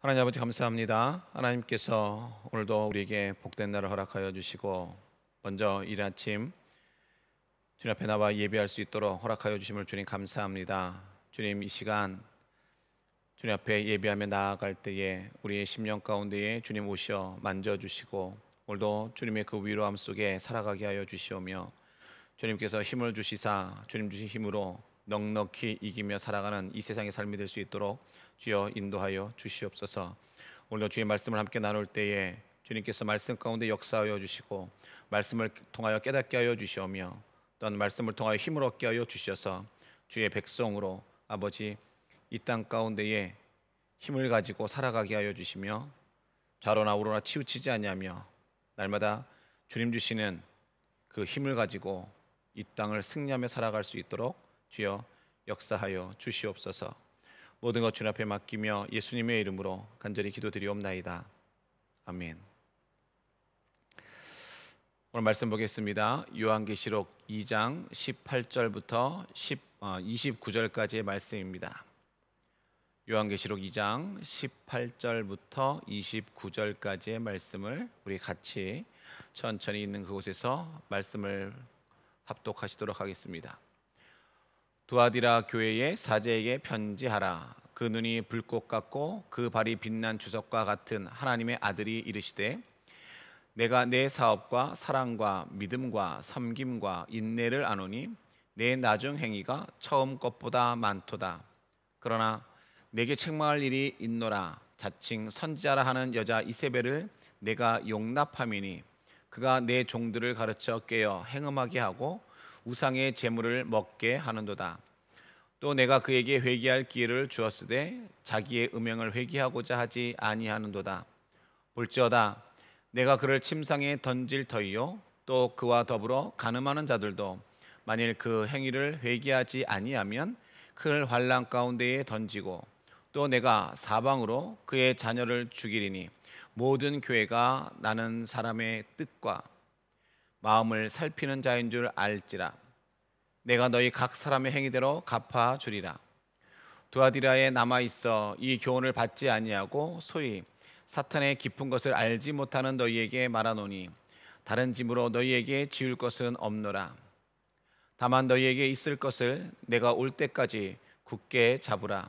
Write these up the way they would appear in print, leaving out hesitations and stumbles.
하나님 아버지 감사합니다. 하나님께서 오늘도 우리에게 복된 날을 허락하여 주시고 먼저 이른 아침 주님 앞에 나와 예배할 수 있도록 허락하여 주심을 주님 감사합니다. 주님 이 시간 주님 앞에 예배하며 나아갈 때에 우리의 심령 가운데에 주님 오셔 만져주시고 오늘도 주님의 그 위로함 속에 살아가게 하여 주시오며 주님께서 힘을 주시사 주님 주신 힘으로 넉넉히 이기며 살아가는 이 세상의 삶이 될 수 있도록 주여 인도하여 주시옵소서. 오늘도 주의 말씀을 함께 나눌 때에 주님께서 말씀 가운데 역사하여 주시고 말씀을 통하여 깨닫게 하여 주시오며 또한 말씀을 통하여 힘을 얻게 하여 주셔서 주의 백성으로 아버지 이 땅 가운데에 힘을 가지고 살아가게 하여 주시며 좌로나 우로나 치우치지 아니하며 날마다 주님 주시는 그 힘을 가지고 이 땅을 승리하며 살아갈 수 있도록 주여 역사하여 주시옵소서. 모든 것 주님 앞에 맡기며 예수님의 이름으로 간절히 기도드리옵나이다. 아멘. 오늘 말씀 보겠습니다. 요한계시록 2장 18절부터 29절까지의 말씀입니다. 요한계시록 2장 18절부터 29절까지의 말씀을 우리 같이 천천히 있는 그곳에서 말씀을 합독하시도록 하겠습니다. 두아디라 교회의 사제에게 편지하라. 그 눈이 불꽃 같고 그 발이 빛난 주석과 같은 하나님의 아들이 이르시되 내가 내 사업과 사랑과 믿음과 섬김과 인내를 아노니 내 나중 행위가 처음 것보다 많도다. 그러나 내게 책망할 일이 있노라. 자칭 선지자라 하는 여자 이세벨을 내가 용납함이니 그가 내 종들을 가르쳐 깨어 행음하게 하고 우상의 제물을 먹게 하는도다. 또 내가 그에게 회개할 기회를 주었으되 자기의 음행을 회개하고자 하지 아니하는도다. 볼지어다 내가 그를 침상에 던질 터이요 또 그와 더불어 간음하는 자들도 만일 그 행위를 회개하지 아니하면 큰 환난 가운데에 던지고 또 내가 사방으로 그의 자녀를 죽이리니 모든 교회가 나는 사람의 뜻과 마음을 살피는 자인 줄 알지라. 내가 너희 각 사람의 행위대로 갚아 주리라. 두아디라에 남아 있어 이 교훈을 받지 아니하고 소위 사탄의 깊은 것을 알지 못하는 너희에게 말하노니 다른 짐으로 너희에게 지울 것은 없노라. 다만 너희에게 있을 것을 내가 올 때까지 굳게 잡으라.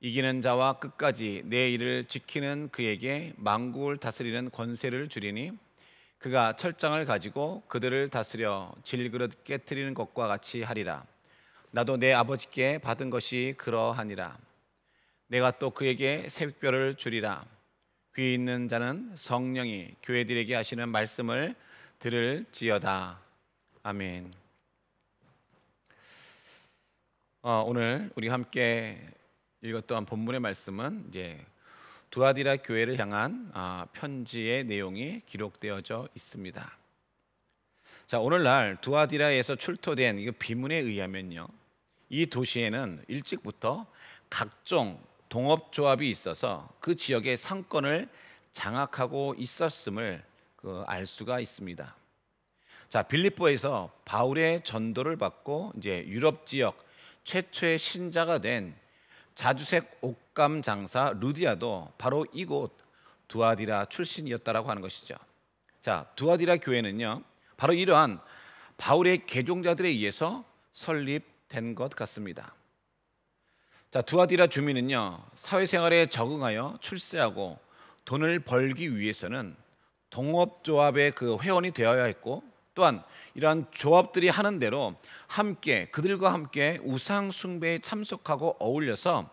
이기는 자와 끝까지 내 일을 지키는 그에게 만국을 다스리는 권세를 주리니 그가 철장을 가지고 그들을 다스려 질그릇 깨뜨리는 것과 같이 하리라. 나도 내 아버지께 받은 것이 그러하니라. 내가 또 그에게 새벽별을 주리라. 귀 있는 자는 성령이 교회들에게 하시는 말씀을 들을지어다. 아멘. 오늘 우리 함께 읽었던 본문의 말씀은 이제 두아디라 교회를 향한 편지의 내용이 기록되어져 있습니다. 자, 오늘날 두아디라에서 출토된 이 비문에 의하면요, 이 도시에는 일찍부터 각종 동업조합이 있어서 그 지역의 상권을 장악하고 있었음을 알 수가 있습니다. 자, 빌립보에서 바울의 전도를 받고 이제 유럽 지역 최초의 신자가 된 자주색 옷감 장사 루디아도 바로 이곳 두아디라 출신이었다라고 하는 것이죠. 자, 두아디라 교회는요, 바로 이러한 바울의 개종자들에 의해서 설립된 것 같습니다. 자, 두아디라 주민은요, 사회생활에 적응하여 출세하고 돈을 벌기 위해서는 동업조합의 그 회원이 되어야 했고, 또한 이러한 조합들이 하는 대로 함께 그들과 함께 우상 숭배에 참석하고 어울려서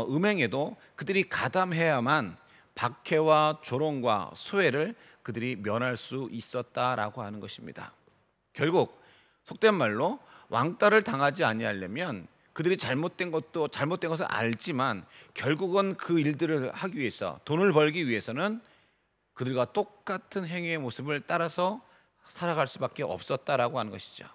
음행에도 그들이 가담해야만 박해와 조롱과 소외를 그들이 면할 수 있었다라고 하는 것입니다. 결국 속된 말로 왕따를 당하지 아니하려면 그들이 잘못된 것을 알지만 결국은 그 일들을 하기 위해서 돈을 벌기 위해서는 그들과 똑같은 행위의 모습을 따라서 살아갈 수밖에 없었다라고 하는 것이죠.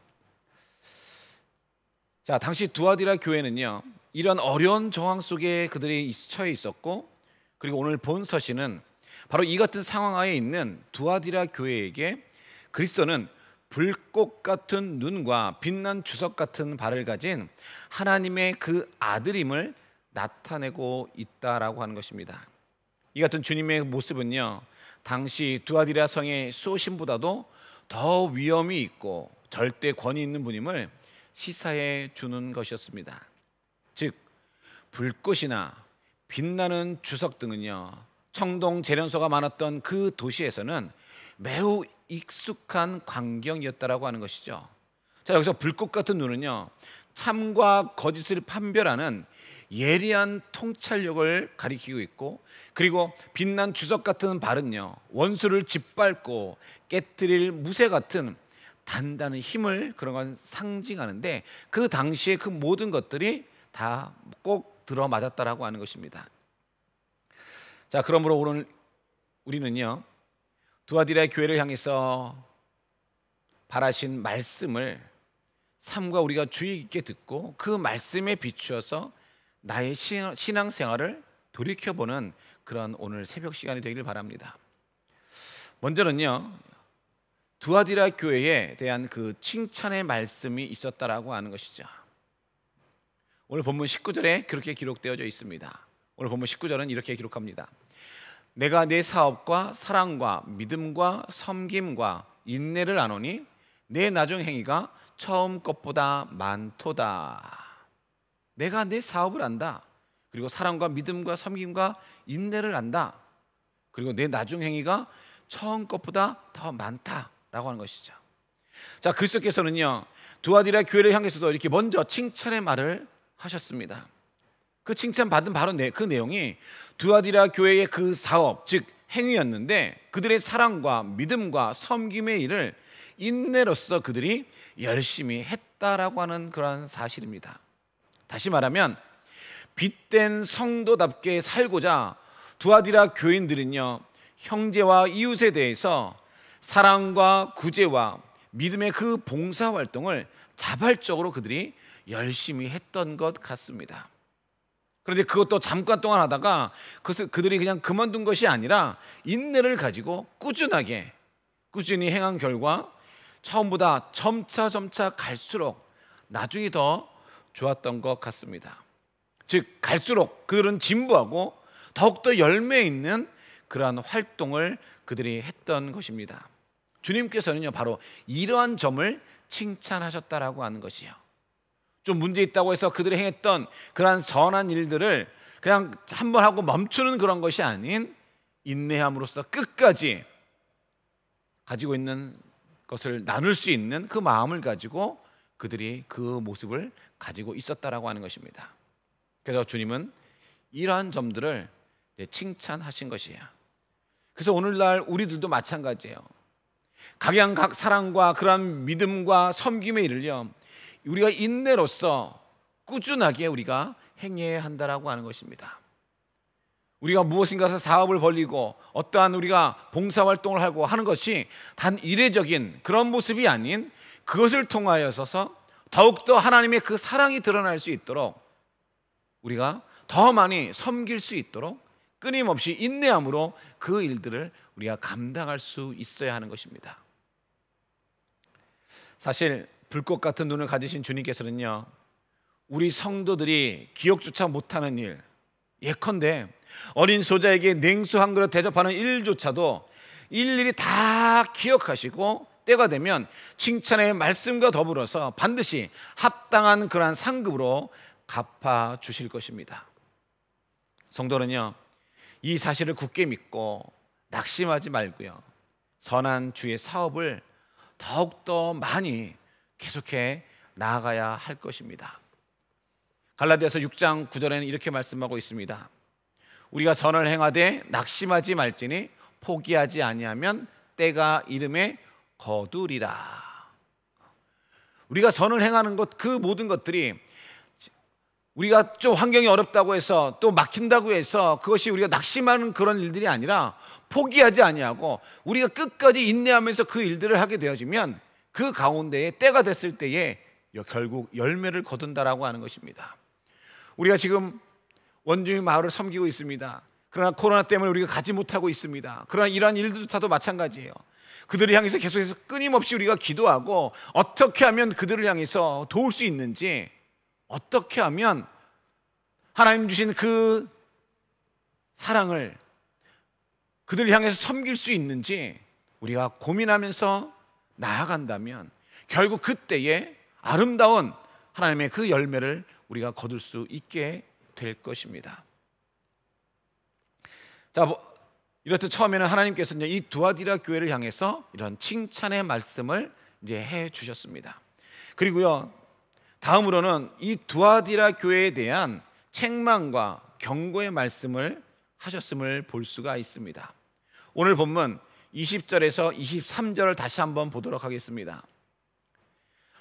자, 당시 두아디라 교회는요, 이런 어려운 정황 속에 그들이 처해 있었고, 그리고 오늘 본 서신은 바로 이 같은 상황 하에 있는 두아디라 교회에게 그리스도는 불꽃 같은 눈과 빛난 주석 같은 발을 가진 하나님의 그 아들임을 나타내고 있다라고 하는 것입니다. 이 같은 주님의 모습은요, 당시 두아디라 성의 수호신보다도 더 위엄이 있고 절대 권위 있는 분임을 시사해 주는 것이었습니다. 즉 불꽃이나 빛나는 주석 등은요, 청동 재련소가 많았던 그 도시에서는 매우 익숙한 광경이었다라고 하는 것이죠. 자, 여기서 불꽃 같은 눈은요, 참과 거짓을 판별하는 예리한 통찰력을 가리키고 있고, 그리고 빛난 주석 같은 발은요, 원수를 짓밟고 깨뜨릴 무쇠 같은 단단한 힘을 그런 건 상징하는데, 그 당시에 그 모든 것들이 다 꼭 들어맞았다라고 하는 것입니다. 자, 그러므로 오늘 우리는요, 두아디라 교회를 향해서 바라신 말씀을 삶과 우리가 주의 깊게 듣고 그 말씀에 비추어서 나의 신앙생활을 돌이켜보는 그런 오늘 새벽 시간이 되기를 바랍니다. 먼저는요, 두아디라 교회에 대한 그 칭찬의 말씀이 있었다라고 하는 것이죠. 오늘 본문 19절에 그렇게 기록되어져 있습니다. 오늘 본문 19절은 이렇게 기록합니다. 내가 내 사업과 사랑과 믿음과 섬김과 인내를 아노니 내 나중 행위가 처음 것보다 많도다. 내가 내 사업을 안다. 그리고 사랑과 믿음과 섬김과 인내를 안다. 그리고 내 나중 행위가 처음 것보다 더 많다라고 하는 것이죠. 자, 그리스도께서는요, 두아디라 교회를 향해서도 이렇게 먼저 칭찬의 말을 하셨습니다. 그 칭찬 받은 바로 그 내용이 두아디라 교회의 그 사업, 즉 행위였는데, 그들의 사랑과 믿음과 섬김의 일을 인내로서 그들이 열심히 했다라고 하는 그런 사실입니다. 다시 말하면 빛된 성도답게 살고자 두아디라 교인들은요, 형제와 이웃에 대해서 사랑과 구제와 믿음의 그 봉사활동을 자발적으로 그들이 열심히 했던 것 같습니다. 그런데 그것도 잠깐 동안 하다가 그들이 그냥 그만둔 것이 아니라 인내를 가지고 꾸준히 행한 결과 처음보다 점차 갈수록 나중이 더 좋았던 것 같습니다. 즉 갈수록 그들은 진보하고 더욱더 열매 있는 그러한 활동을 그들이 했던 것입니다. 주님께서는요, 바로 이러한 점을 칭찬하셨다라고 하는 것이요, 좀 문제 있다고 해서 그들이 행했던 그러한 선한 일들을 그냥 한번 하고 멈추는 그런 것이 아닌 인내함으로써 끝까지 가지고 있는 것을 나눌 수 있는 그 마음을 가지고 그들이 그 모습을 가지고 있었다라고 하는 것입니다. 그래서 주님은 이러한 점들을 칭찬하신 것이에요. 그래서 오늘날 우리들도 마찬가지예요. 각양 사랑과 그러한 믿음과 섬김의 일을요, 우리가 인내로서 꾸준하게 우리가 행해야 한다라고 하는 것입니다. 우리가 무엇인가에서 사업을 벌리고 어떠한 우리가 봉사활동을 하고 하는 것이 단 이례적인 그런 모습이 아닌, 그것을 통하여서 더욱더 하나님의 그 사랑이 드러날 수 있도록, 우리가 더 많이 섬길 수 있도록 끊임없이 인내함으로 그 일들을 우리가 감당할 수 있어야 하는 것입니다. 사실 불꽃 같은 눈을 가지신 주님께서는요, 우리 성도들이 기억조차 못하는 일, 예컨대 어린 소자에게 냉수 한 그릇 대접하는 일조차도 일일이 다 기억하시고 때가 되면 칭찬의 말씀과 더불어서 반드시 합당한 그러한 상급으로 갚아 주실 것입니다. 성도는요, 이 사실을 굳게 믿고 낙심하지 말고요, 선한 주의 사업을 더욱더 많이 계속해 나아가야 할 것입니다. 갈라디아서 6장 9절에는 이렇게 말씀하고 있습니다. 우리가 선을 행하되 낙심하지 말지니 포기하지 아니하면 때가 이름에 거두리라. 우리가 선을 행하는 것, 그 모든 것들이 우리가 좀 환경이 어렵다고 해서 또 막힌다고 해서 그것이 우리가 낙심하는 그런 일들이 아니라 포기하지 아니하고 우리가 끝까지 인내하면서 그 일들을 하게 되어지면 그 가운데에 때가 됐을 때에 결국 열매를 거둔다라고 하는 것입니다. 우리가 지금 원주민 마을을 섬기고 있습니다. 그러나 코로나 때문에 우리가 가지 못하고 있습니다. 그러나 이러한 일들조차도 마찬가지예요. 그들을 향해서 계속해서 끊임없이 우리가 기도하고 어떻게 하면 그들을 향해서 도울 수 있는지, 어떻게 하면 하나님 주신 그 사랑을 그들을 향해서 섬길 수 있는지 우리가 고민하면서 나아간다면 결국 그때에 아름다운 하나님의 그 열매를 우리가 거둘 수 있게 될 것입니다. 자, 이렇듯 처음에는 하나님께서 이 두아디라 교회를 향해서 이런 칭찬의 말씀을 이제 해 주셨습니다. 그리고요, 다음으로는 이 두아디라 교회에 대한 책망과 경고의 말씀을 하셨음을 볼 수가 있습니다. 오늘 본문 20절에서 23절을 다시 한번 보도록 하겠습니다.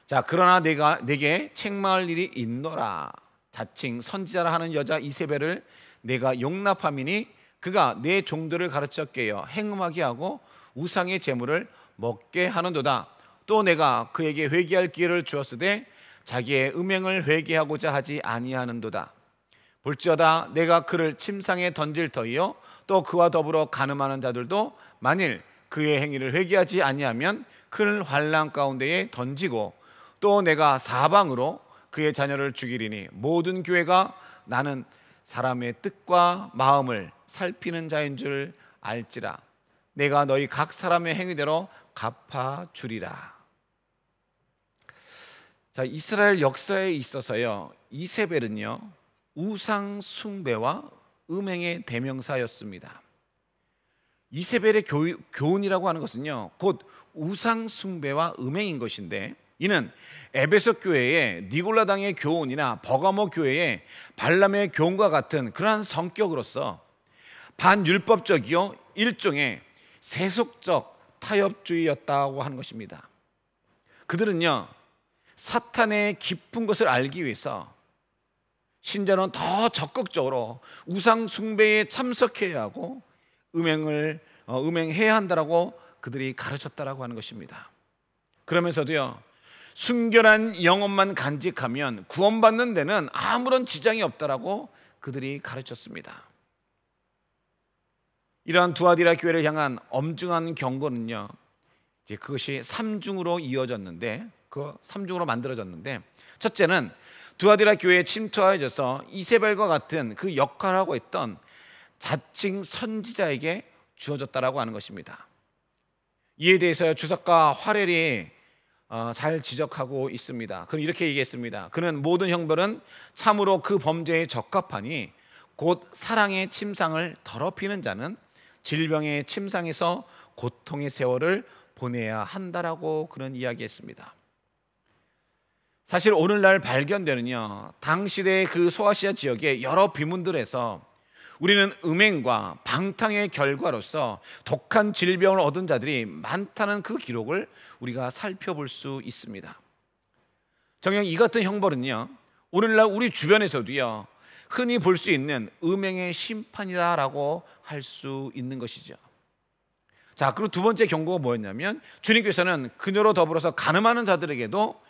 자, 그러나 내게 책망할 일이 있노라. 자칭 선지자라 하는 여자 이세벨을 내가 용납함이니 그가 내 종들을 가르쳐 깨어 행음하게 하고 우상의 제물을 먹게 하는도다. 또 내가 그에게 회개할 기회를 주었으되 자기의 음행을 회개하고자 하지 아니하는도다. 볼지어다 내가 그를 침상에 던질 터이요 또 그와 더불어 간음하는 자들도 만일 그의 행위를 회개하지 아니하면 큰 환난 가운데에 던지고 또 내가 사방으로 그의 자녀를 죽이리니 모든 교회가 나는 사람의 뜻과 마음을 살피는 자인 줄 알지라. 내가 너희 각 사람의 행위대로 갚아주리라. 자, 이스라엘 역사에 있어서요, 이세벨은요 우상 숭배와 음행의 대명사였습니다. 이세벨의 교훈이라고 하는 것은요 곧 우상 숭배와 음행인 것인데, 이는 에베소 교회의 니골라당의 교훈이나 버가모 교회의 발람의 교훈과 같은 그러한 성격으로서 반율법적이요 일종의 세속적 타협주의였다고 하는 것입니다. 그들은요 사탄의 깊은 것을 알기 위해서 신자는 더 적극적으로 우상 숭배에 참석해야 하고 음행해야 한다라고 그들이 가르쳤다라고 하는 것입니다. 그러면서도요 순결한 영혼만 간직하면 구원받는 데는 아무런 지장이 없다라고 그들이 가르쳤습니다. 이러한 두아디라 교회를 향한 엄중한 경고는요 이제 그것이 3중으로 이어졌는데, 그 3중으로 만들어졌는데, 첫째는 두아디라 교회에 침투하여져서 이세벨과 같은 그 역할을 하고 있던 자칭 선지자에게 주어졌다라고 하는 것입니다. 이에 대해서 주석가 화렐이 잘 지적하고 있습니다. 그는 이렇게 얘기했습니다. 그는 모든 형벌은 참으로 그 범죄에 적합하니 곧 사랑의 침상을 더럽히는 자는 질병의 침상에서 고통의 세월을 보내야 한다라고 그는 이야기했습니다. 사실 오늘날 발견되는요 당시의 그 소아시아 지역의 여러 비문들에서 우리는 음행과 방탕의 결과로서 독한 질병을 얻은 자들이 많다는 그 기록을 우리가 살펴볼 수 있습니다. 정녕 이 같은 형벌은요 오늘날 우리 주변에서도요 흔히 볼 수 있는 음행의 심판이다라고 할 수 있는 것이죠. 자, 그리고 두 번째 경고가 뭐였냐면, 주님께서는 그녀로 더불어서 간음하는 자들에게도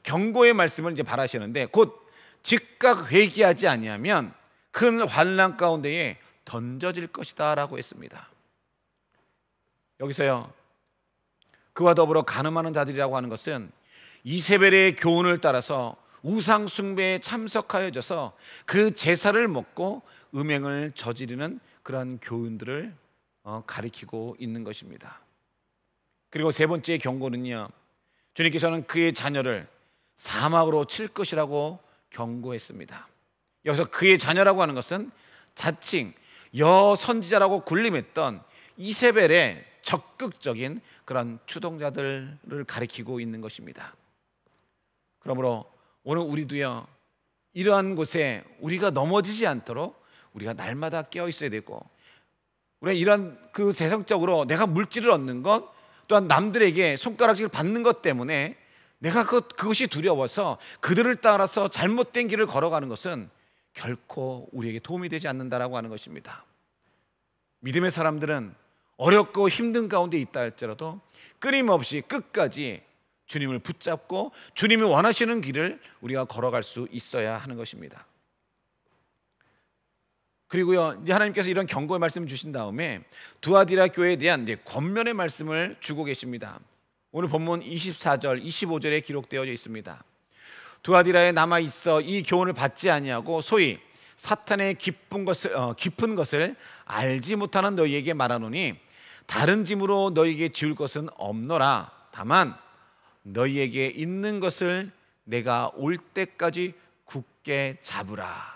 경고의 말씀을 이제 바라시는데, 곧 즉각 회개하지 아니하면 큰 환난 가운데에 던져질 것이다라고 했습니다. 여기서요 그와 더불어 간음하는 자들이라고 하는 것은 이세벨의 교훈을 따라서 우상 숭배에 참석하여져서 그 제사를 먹고 음행을 저지르는 그런 교훈들을 가리키고 있는 것입니다. 그리고 세 번째 경고는요 주님께서는 그의 자녀를 사막으로 칠 것이라고 경고했습니다. 여기서 그의 자녀라고 하는 것은 자칭 여선지자라고 군림했던 이세벨의 적극적인 그런 추동자들을 가리키고 있는 것입니다. 그러므로 오늘 우리도요 이러한 곳에 우리가 넘어지지 않도록 우리가 날마다 깨어 있어야 되고, 우리가 이런 그 세상적으로 내가 물질을 얻는 것, 또한 남들에게 손가락질을 받는 것 때문에 내가 그것이 두려워서 그들을 따라서 잘못된 길을 걸어가는 것은 결코 우리에게 도움이 되지 않는다라고 하는 것입니다. 믿음의 사람들은 어렵고 힘든 가운데 있다 할지라도 끊임없이 끝까지 주님을 붙잡고 주님이 원하시는 길을 우리가 걸어갈 수 있어야 하는 것입니다. 그리고요 이제 하나님께서 이런 경고의 말씀을 주신 다음에 두아디라 교회에 대한 이제 권면의 말씀을 주고 계십니다. 오늘 본문 24절 25절에 기록되어 있습니다. 두아디라에 남아 있어 이 교훈을 받지 아니하고 소위 사탄의 깊은 것을 알지 못하는 너희에게 말하노니 다른 짐으로 너희에게 지울 것은 없노라. 다만 너희에게 있는 것을 내가 올 때까지 굳게 잡으라.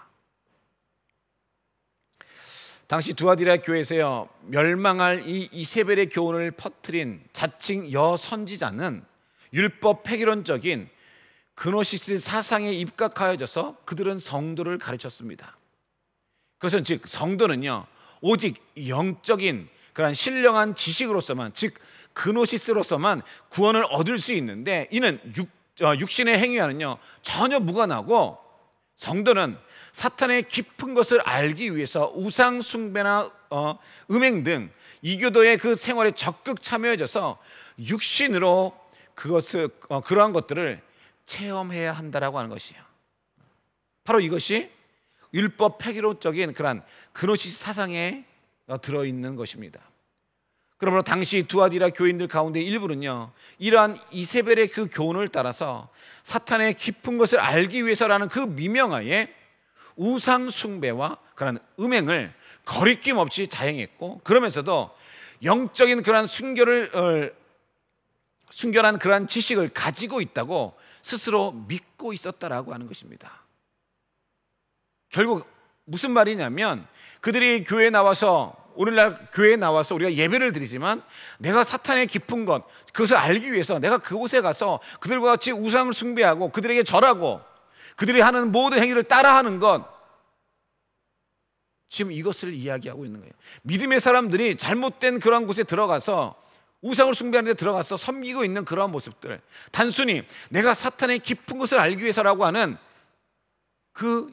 당시 두아디라 교회에서요, 멸망할 이 이세벨의 교훈을 퍼뜨린 자칭 여선지자는 율법 폐기론적인 그노시스 사상에 입각하여져서 그들은 성도를 가르쳤습니다. 그것은 즉 성도는요, 오직 영적인 그런 신령한 지식으로서만, 즉 그노시스로서만 구원을 얻을 수 있는데, 이는 육신의 행위와는요 전혀 무관하고, 성도는 사탄의 깊은 것을 알기 위해서 우상 숭배나 음행 등 이교도의 그 생활에 적극 참여해져서 육신으로 그러한 것들을 체험해야 한다라고 하는 것이에요. 바로 이것이 율법 폐기론적인 그런 그노시스 사상에 들어있는 것입니다. 그러므로 당시 두아디라 교인들 가운데 일부는요, 이러한 이세벨의 그 교훈을 따라서 사탄의 깊은 것을 알기 위해서라는 그 미명하에 우상 숭배와 그런 음행을 거리낌 없이 자행했고, 그러면서도 영적인 그런 순결한 그러한 지식을 가지고 있다고 스스로 믿고 있었다라고 하는 것입니다. 결국 무슨 말이냐면, 그들이 교회에 나와서, 오늘날 교회에 나와서 우리가 예배를 드리지만 내가 사탄의 깊은 것, 그것을 알기 위해서 내가 그곳에 가서 그들과 같이 우상을 숭배하고 그들에게 절하고 그들이 하는 모든 행위를 따라하는 것, 지금 이것을 이야기하고 있는 거예요. 믿음의 사람들이 잘못된 그런 곳에 들어가서 우상을 숭배하는 데 들어가서 섬기고 있는 그러한 모습들, 단순히 내가 사탄의 깊은 것을 알기 위해서라고 하는 그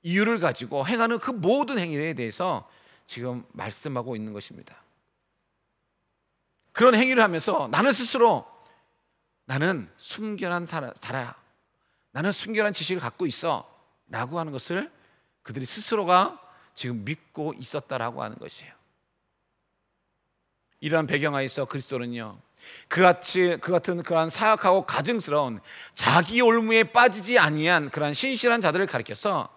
이유를 가지고 행하는 그 모든 행위에 대해서 지금 말씀하고 있는 것입니다. 그런 행위를 하면서 나는 스스로 나는 순결한 자라야, 나는 순결한 지식을 갖고 있어 라고 하는 것을 그들이 스스로가 지금 믿고 있었다라고 하는 것이에요. 이러한 배경하에서 그리스도는요, 그 같은 그러한 사악하고 가증스러운 자기 올무에 빠지지 아니한 그러한 신실한 자들을 가리켜서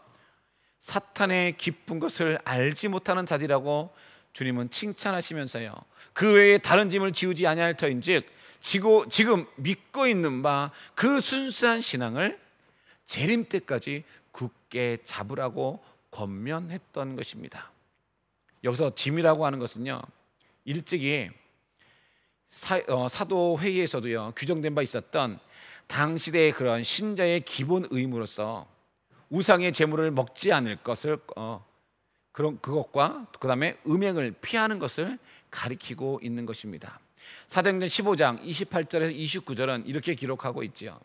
사탄의 깊은 것을 알지 못하는 자들이라고 주님은 칭찬하시면서요, 그 외에 다른 짐을 지우지 아니할 터인즉 지금 믿고 있는 바 그 순수한 신앙을 재림 때까지 굳게 잡으라고 권면했던 것입니다. 여기서 짐이라고 하는 것은요, 일찍이 사도회의에서도요 규정된 바 있었던 당시대의 그런 신자의 기본 의무로서 우상의 제물을 먹지 않을 것을 그것과 그 다음에 음행을 피하는 것을 가리키고 있는 것입니다. 사도행전 15장 28절에서 29절은 이렇게 기록하고 있지요.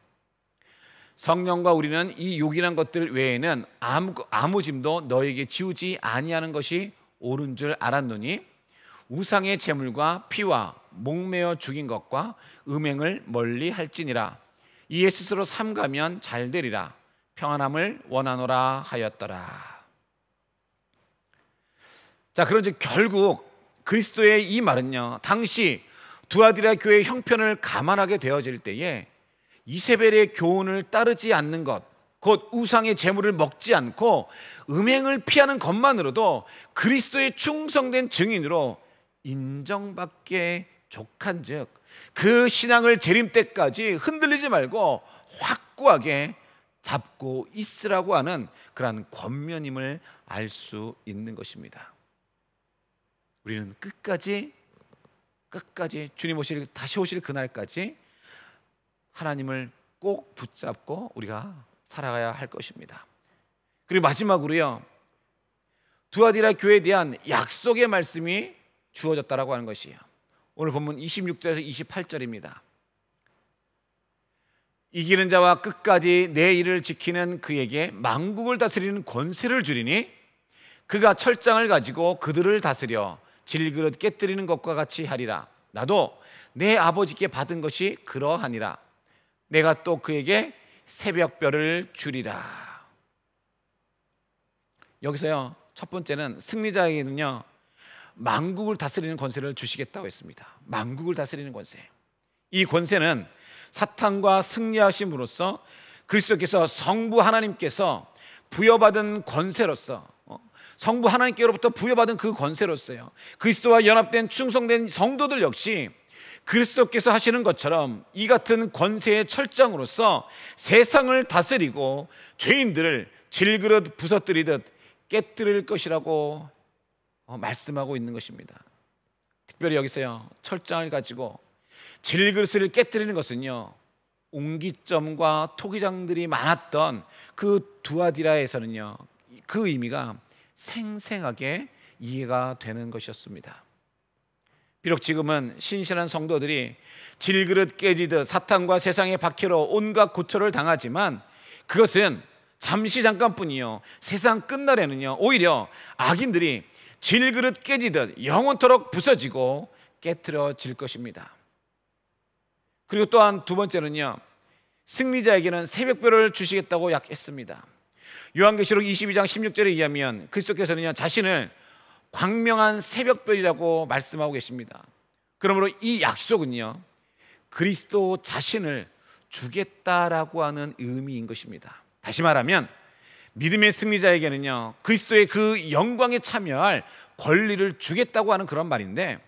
성령과 우리는 이 요긴한 것들 외에는 아무 짐도 너에게 지우지 아니하는 것이 옳은 줄 알았노니 우상의 제물과 피와 목매어 죽인 것과 음행을 멀리 할지니라. 이에 스스로 삼가면 잘 되리라. 평안함을 원하노라 하였더라. 자, 그런즉 결국 그리스도의 이 말은요, 당시 두아디라 교회의 형편을 감안하게 되어질 때에 이세벨의 교훈을 따르지 않는 것, 곧 우상의 제물을 먹지 않고 음행을 피하는 것만으로도 그리스도의 충성된 증인으로 인정받게 족한즉 그 신앙을 재림 때까지 흔들리지 말고 확고하게 잡고 있으라고 하는 그러한 권면임을 알 수 있는 것입니다. 우리는 끝까지 주님 다시 오실 그날까지 하나님을 꼭 붙잡고 우리가 살아가야 할 것입니다. 그리고 마지막으로요, 두아디라 교회에 대한 약속의 말씀이 주어졌다라고 하는 것이에요. 오늘 본문 26절에서 28절입니다. 이기는 자와 끝까지 내 일을 지키는 그에게 만국을 다스리는 권세를 주리니 그가 철장을 가지고 그들을 다스려 질그릇 깨뜨리는 것과 같이 하리라. 나도 내 아버지께 받은 것이 그러하니라. 내가 또 그에게 새벽별을 주리라. 여기서요, 첫 번째는 승리자에게는요 만국을 다스리는 권세를 주시겠다고 했습니다. 만국을 다스리는 권세. 이 권세는 사탄과 승리하심으로써 그리스도께서 성부 하나님께서 부여받은 권세로서, 성부 하나님께로부터 부여받은 그 권세로서요, 그리스도와 연합된 충성된 성도들 역시 그리스도께서 하시는 것처럼 이 같은 권세의 철장으로서 세상을 다스리고 죄인들을 질그릇 부서뜨리듯 깨뜨릴 것이라고 말씀하고 있는 것입니다. 특별히 여기서요, 철장을 가지고 질그릇을 깨뜨리는 것은요, 옹기점과 토기장들이 많았던 그 두아디라에서는요, 그 의미가 생생하게 이해가 되는 것이었습니다. 비록 지금은 신실한 성도들이 질그릇 깨지듯 사탄과 세상의 박해로 온갖 고초를 당하지만 그것은 잠시 잠깐뿐이요, 세상 끝날에는요, 오히려 악인들이 질그릇 깨지듯 영원토록 부서지고 깨트려질 것입니다. 그리고 또한 두 번째는요, 승리자에게는 새벽별을 주시겠다고 약했습니다. 요한계시록 22장 16절에 의하면 그리스도께서는요, 자신을 광명한 새벽별이라고 말씀하고 계십니다. 그러므로 이 약속은요, 그리스도 자신을 주겠다라고 하는 의미인 것입니다. 다시 말하면 믿음의 승리자에게는요, 그리스도의 그 영광에 참여할 권리를 주겠다고 하는 그런 말인데,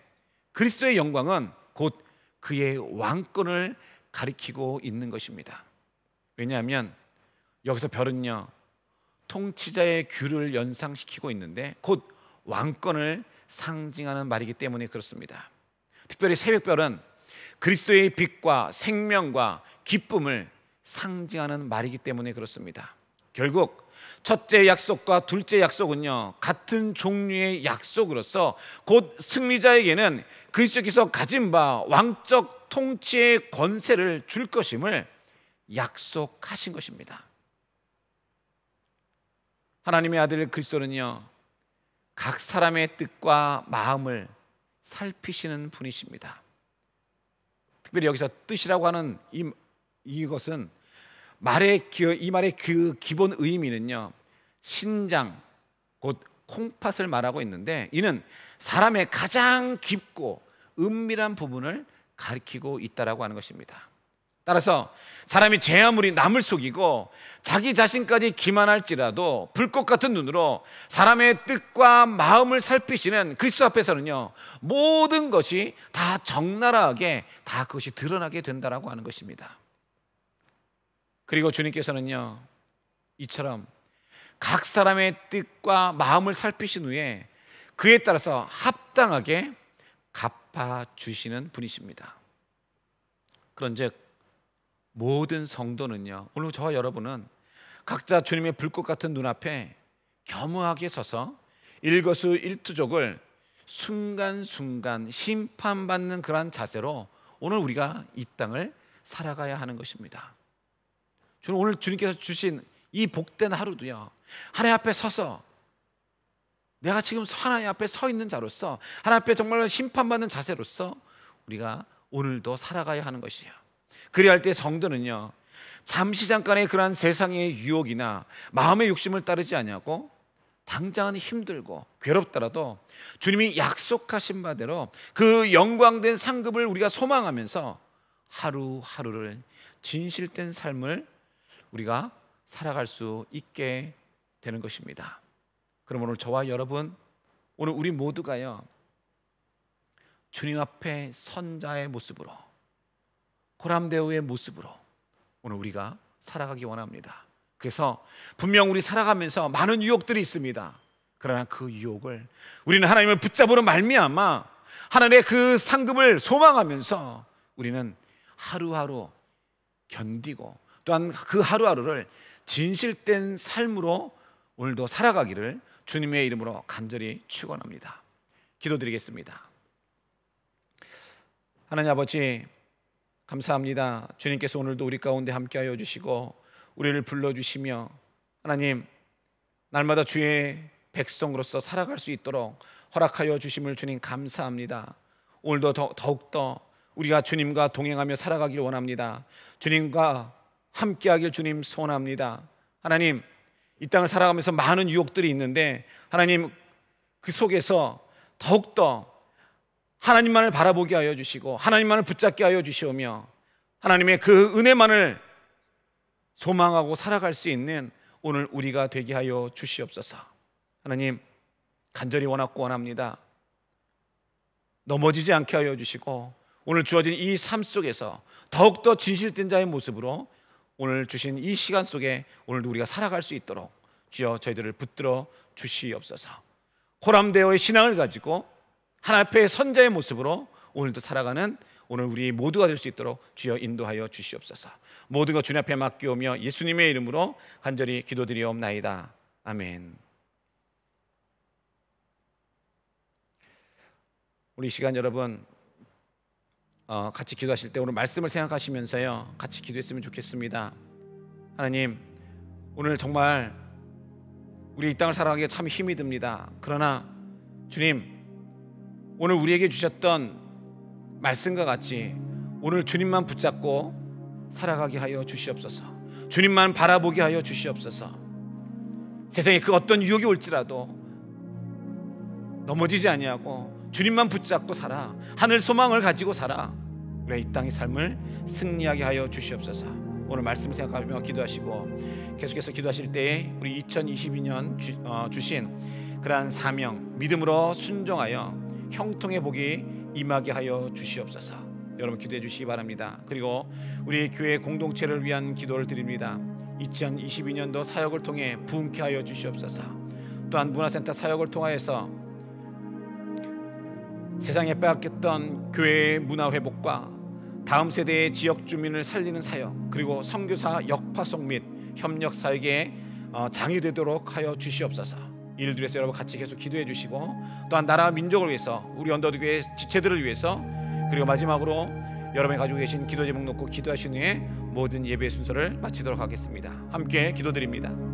그리스도의 영광은 곧 그의 왕권을 가리키고 있는 것입니다. 왜냐하면 여기서 별은요, 통치자의 규를 연상시키고 있는데 곧 왕권을 상징하는 말이기 때문에 그렇습니다. 특별히 새벽별은 그리스도의 빛과 생명과 기쁨을 상징하는 말이기 때문에 그렇습니다. 결국 첫째 약속과 둘째 약속은요, 같은 종류의 약속으로서 곧 승리자에게는 그리스도께서 가진 바 왕적 통치의 권세를 줄 것임을 약속하신 것입니다. 하나님의 아들 그리스도는요, 각 사람의 뜻과 마음을 살피시는 분이십니다. 특별히 여기서 뜻이라고 하는 이것은 이 말의 그 기본 의미는요, 신장, 곧 콩팥을 말하고 있는데, 이는 사람의 가장 깊고 은밀한 부분을 가리키고 있다라고 하는 것입니다. 따라서 사람이 제 아무리 남을 속이고 자기 자신까지 기만할지라도 불꽃 같은 눈으로 사람의 뜻과 마음을 살피시는 그리스도 앞에서는요, 모든 것이 다 적나라하게 다 그것이 드러나게 된다라고 하는 것입니다. 그리고 주님께서는요, 이처럼 각 사람의 뜻과 마음을 살피신 후에 그에 따라서 합당하게 갚아주시는 분이십니다. 그런즉 모든 성도는요, 오늘 저와 여러분은 각자 주님의 불꽃 같은 눈앞에 겸허하게 서서 일거수일투족을 순간순간 심판받는 그러한 자세로 오늘 우리가 이 땅을 살아가야 하는 것입니다. 저는 오늘 주님께서 주신 이 복된 하루도요, 하나님 앞에 서서 내가 지금 하나님 앞에 서 있는 자로서, 하나님 앞에 정말 심판받는 자세로서 우리가 오늘도 살아가야 하는 것이에요. 그래야 할 때 성도는요, 잠시 잠깐의 그러한 세상의 유혹이나 마음의 욕심을 따르지 아니하고 당장은 힘들고 괴롭더라도 주님이 약속하신 바대로 그 영광된 상급을 우리가 소망하면서 하루하루를 진실된 삶을 우리가 살아갈 수 있게 되는 것입니다. 그럼 오늘 저와 여러분, 오늘 우리 모두가요, 주님 앞에 선자의 모습으로, 고람대우의 모습으로 오늘 우리가 살아가기 원합니다. 그래서 분명 우리 살아가면서 많은 유혹들이 있습니다. 그러나 그 유혹을 우리는 하나님을 붙잡으로 말미암아 하나님의 그 상급을 소망하면서 우리는 하루하루 견디고 또한 그 하루하루를 진실된 삶으로 오늘도 살아가기를 주님의 이름으로 간절히 축원합니다. 기도드리겠습니다. 하나님 아버지, 감사합니다. 주님께서 오늘도 우리 가운데 함께하여 주시고 우리를 불러주시며 하나님, 날마다 주의 백성으로서 살아갈 수 있도록 허락하여 주심을 주님 감사합니다. 오늘도 더욱더 우리가 주님과 동행하며 살아가길 원합니다. 주님과 함께하길 주님 소원합니다. 하나님, 이 땅을 살아가면서 많은 유혹들이 있는데 하나님, 그 속에서 더욱더 하나님만을 바라보게 하여 주시고 하나님만을 붙잡게 하여 주시오며 하나님의 그 은혜만을 소망하고 살아갈 수 있는 오늘 우리가 되게 하여 주시옵소서. 하나님, 간절히 원하고 원합니다. 넘어지지 않게 하여 주시고 오늘 주어진 이 삶 속에서 더욱더 진실된 자의 모습으로 오늘 주신 이 시간 속에 오늘도 우리가 살아갈 수 있도록 주여 저희들을 붙들어 주시옵소서. 호람되어의 신앙을 가지고 하나님 앞에 선자의 모습으로 오늘도 살아가는 오늘 우리 모두가 될 수 있도록 주여 인도하여 주시옵소서. 모든 것 주님 앞에 맡기오며 예수님의 이름으로 간절히 기도드리옵나이다. 아멘. 우리 이 시간 여러분 같이 기도하실 때 오늘 말씀을 생각하시면서요 같이 기도했으면 좋겠습니다. 하나님, 오늘 정말 우리 이 땅을 살아가기에 참 힘이 듭니다. 그러나 주님, 오늘 우리에게 주셨던 말씀과 같이 오늘 주님만 붙잡고 살아가게 하여 주시옵소서. 주님만 바라보게 하여 주시옵소서. 세상에 그 어떤 유혹이 올지라도 넘어지지 아니하고 주님만 붙잡고 살아, 하늘 소망을 가지고 살아 우리 이 땅의 삶을 승리하게 하여 주시옵소서. 오늘 말씀을 생각하며 기도하시고 계속해서 기도하실 때에 우리 2022년 주신 그러한 사명 믿음으로 순종하여 형통의 복이 임하게 하여 주시옵소서. 여러분 기도해 주시기 바랍니다. 그리고 우리 교회 공동체를 위한 기도를 드립니다. 2022년도 사역을 통해 부흥케 하여 주시옵소서. 또한 문화센터 사역을 통하여서 세상에 빼앗겼던 교회의 문화 회복과 다음 세대의 지역 주민을 살리는 사역, 그리고 선교사 역파송 및 협력 사역에 장이 되도록 하여 주시옵소서. 이를 위해서 여러분 같이 계속 기도해 주시고 또한 나라와 민족을 위해서 우리 언더드 교회 지체들을 위해서 그리고 마지막으로 여러분이 가지고 계신 기도 제목 놓고 기도하신 후에 모든 예배 순서를 마치도록 하겠습니다. 함께 기도드립니다.